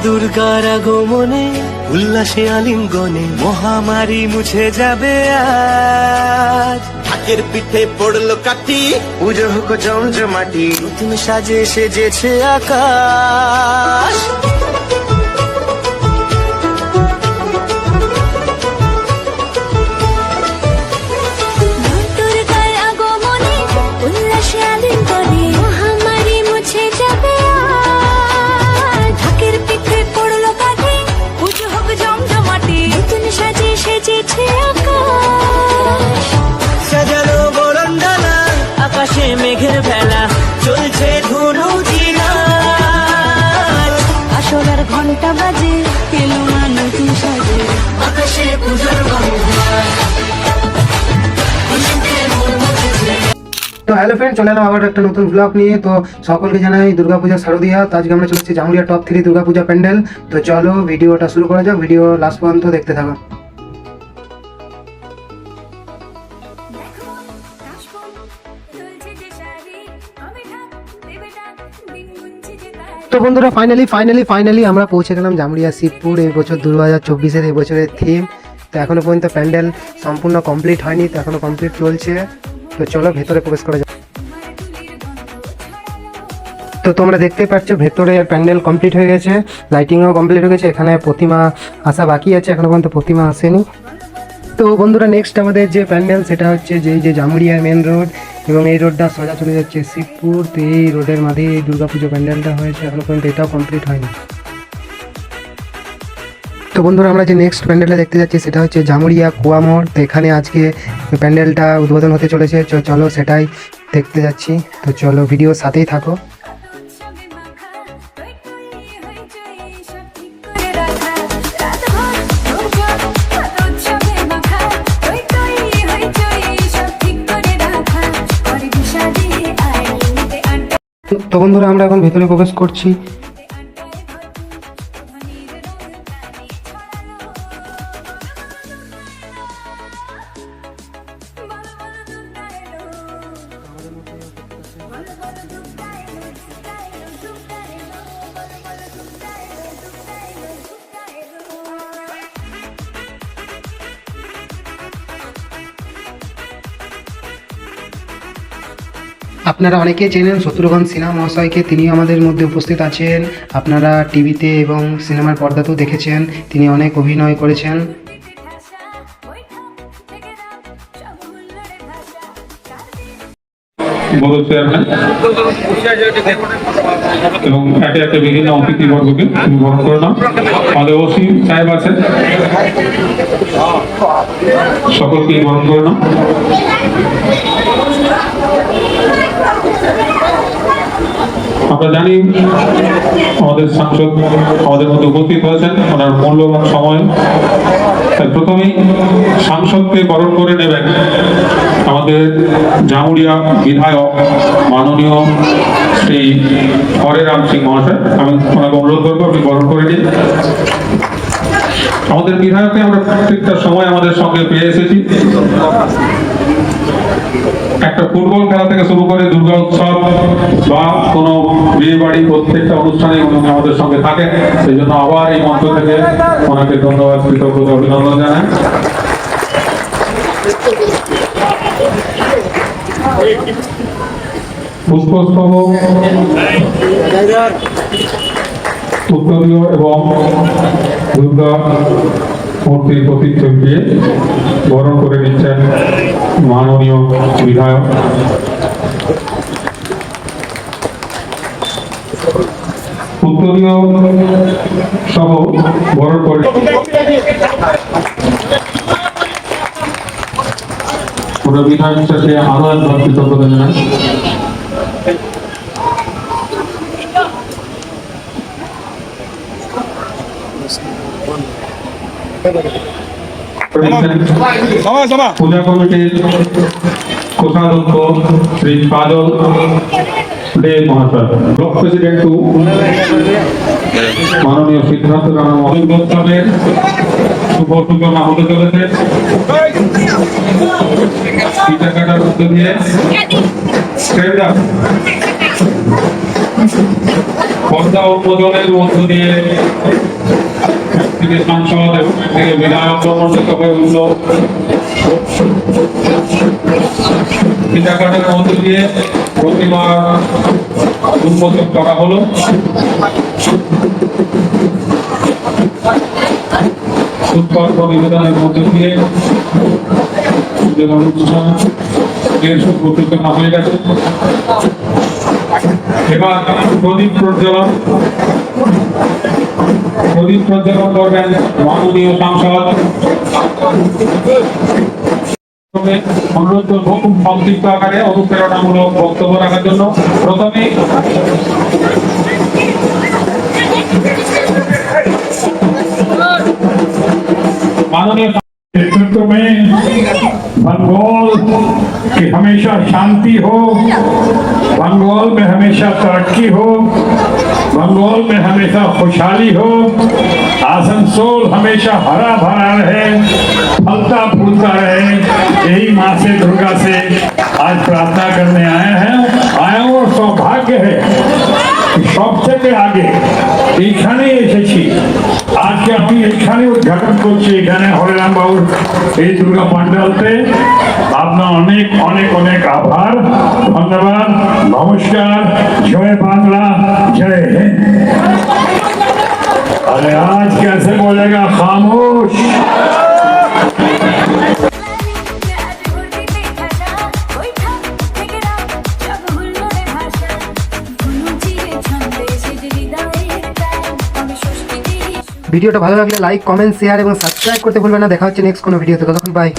দুর্গার আগমনে উল্লাসে আলিঙ্গনে মহামারী মুছে যাবে আজ। ঢাকের পিঠে পড়লো কাঠি, পুজো হোক জমজমাটি, নতুন সাজে সেজেছে আকাশ। সাজানো বরণডালা, আকাশে মেঘের ভেলা, চলছে ধনু জিনাজ। আসলার ঘন্টা বাজে, এলো না নতুন সাজে, আকাশে পূজার বাংলা। তো হ্যালো ফ্রেন্ড, চলে এলাম আবার একটা নতুন ব্লগ নিয়ে। তো সকলকে জানাই দুর্গাপূজা শারদীয়া। তো আজকে আমরা চলেছি জামুরিয়া টপ 3 দুর্গাপূজা প্যান্ডেল। তো চলো ভিডিওটা শুরু করা যাক, ভিডিও লাস্ট পর্যন্ত দেখতে থাকো। তো বন্ধুরা ফাইনালি আমরা পৌঁছে গেলাম জামুরিয়া শিবপুর। এই বছর 2024-এর এই বছরের থিম। তো এখনো পর্যন্ত প্যান্ডেল সম্পূর্ণ কমপ্লিট হয়নি, তো এখনো কমপ্লিট চলছে। তো চলো ভেতরে প্রবেশ করা যাক। তো তোমরা দেখতে পাচ্ছ ভেতরে প্যান্ডেল কমপ্লিট হয়ে গেছে, লাইটিংও কমপ্লিট হয়ে গেছে। এখানে প্রতিমা আসা বাকি আছে, এখনো পর্যন্ত প্রতিমা আসেনি। তো বন্ধুরা নেক্সট আমাদের যে প্যান্ডেল সেটা হচ্ছে যে জামুরিয়া মেন রোড, এবং এই রোডটা সোজা চলে যাচ্ছে শিবপুর। তো এই রোডের মাঝে এই দুর্গাপুজো প্যান্ডেলটা হয়েছে, এখনো পর্যন্ত এটাও কমপ্লিট হয়নি। তো বন্ধুরা আমরা যে নেক্সট প্যান্ডেলটা দেখতে যাচ্ছি সেটা হচ্ছে জামুরিয়া কুয়ামোড়। তো এখানে আজকে প্যান্ডেলটা উদ্বোধন হতে চলেছে, চলো সেটাই দেখতে যাচ্ছি। তো চলো ভিডিওর সাথেই থাকো। তো বন্ধুরা আমরা এখন ভেতরে প্রবেশ করছি। আপনারা অনেকেই চেনেন শত্রুঘ্ন সিনহা মহাশয়কে, তিনি আমাদের মধ্যে উপস্থিত আছেন। আপনারা টিভিতে এবং সিনেমার পর্দাতেও দেখেছেন, তিনি অনেক অভিনয় করেছেন। এবং একে একে বিভিন্ন অতিথিবর্গকে বরণ করে নাও। আমাদের ওসি সাহেব আছেন, সকলকেই বরণ করে নাও। আমরা জানি আমাদের সাংসদ আমাদের মধ্যে উপস্থিত হয়েছেন, ওনার মূল্যবান সময়। প্রথমেই সাংসদকে বরণ করে নেবেন আমাদের জামুরিয়া বিধায়ক মাননীয় শ্রী হরে রাম সিং মহাশয়। আমি ওনাকে অনুরোধ করবো আপনি বরণ করে নিন। আমাদের বিধায়ককে আমরা প্রত্যেকটা সময় আমাদের সঙ্গে পেয়ে এসেছি। একটা ফুটবল খেলা থেকে শুরু করে দুর্গা উৎসব বা কোনো বিয়ে বাড়ি, প্রত্যেকটা অনুষ্ঠানে উনি আমাদের সঙ্গে থাকেন। সেই জন্য আবার এই মঞ্চ থেকে ওনাকে ধন্যবাদ, কৃতজ্ঞতা, অভিনন্দন জানাই। পুষ্পস্তবক, উত্তরীয় এবং দুর্গা মূর্তির প্রতিচ্ছবি দিয়ে বরণ করে নিচ্ছেন মাননীয় বিধায়ক। উত্তরীয় সহ বরণ করে বিধায়কের সাথে আরো একবার কৃতজ্ঞতা জানাই। পূজা কমিটির কোষাধ্যক্ষ শ্রী কাজল দে মহাশয়, ব্লক প্রেসিডেন্ট টু মাননীয় সিদ্ধার্থ রানা মহোদয়ের শুভ সূচনা হতে চলেছে। পিঠা কাটার মধ্য দিয়ে পর্ব পর্দা উন্মোচনের মধ্য দিয়ে থেকে সাংসদ এবং থেকে বিধায়ক মনোনীত হয়ে উঠল। চিন্তাকারের মধ্য দিয়ে প্রতিমা উন্মোচন করা হলো। উৎকর্ষ নিবেদনের মধ্য দিয়ে অনুষ্ঠান সুপ্রতিষ্ঠিত হয়ে গেছে। এবার প্রদীপ প্রজ্বলন করবেন মাননীয় সাংসদ। অনুরোধ করব খুব সংক্ষিপ্ত আকারে অনুপ্রেরণামূলক বক্তব্য রাখার জন্য। প্রথমে माननीय नेतृत्व में बंगाल की हमेशा शांति हो, बंगाल में हमेशा तरक्की हो, बंगाल में हमेशा खुशहाली हो, आसनसोल हमेशा हरा भरा रहे, फलता फूलता रहे, यही माँ से दुर्गा से आज प्रार्थना करने आए हैं। और सौभाग्य है সব থেকে আগে এইখানে এসেছি। আজকে আপনি এখানে উদ্ঘাটন করছি, এখানে হরিরাম বাবুর এই দুর্গা পান্ডালতে। আপনার অনেক অনেক অনেক আভার, ধন্যবাদ, নমস্কার, জয় বাংলা, জয় হিন্দ। अरे आज कैसे बोलेगा खामोश। ভিডিওটা ভালো লাগলে লাইক, কমেন্ট, শেয়ার এবং সাবস্ক্রাইব করতে ভুলবেন না। দেখা হচ্ছে নেক্সট কোনো ভিডিওতে। ততক্ষণ বাই।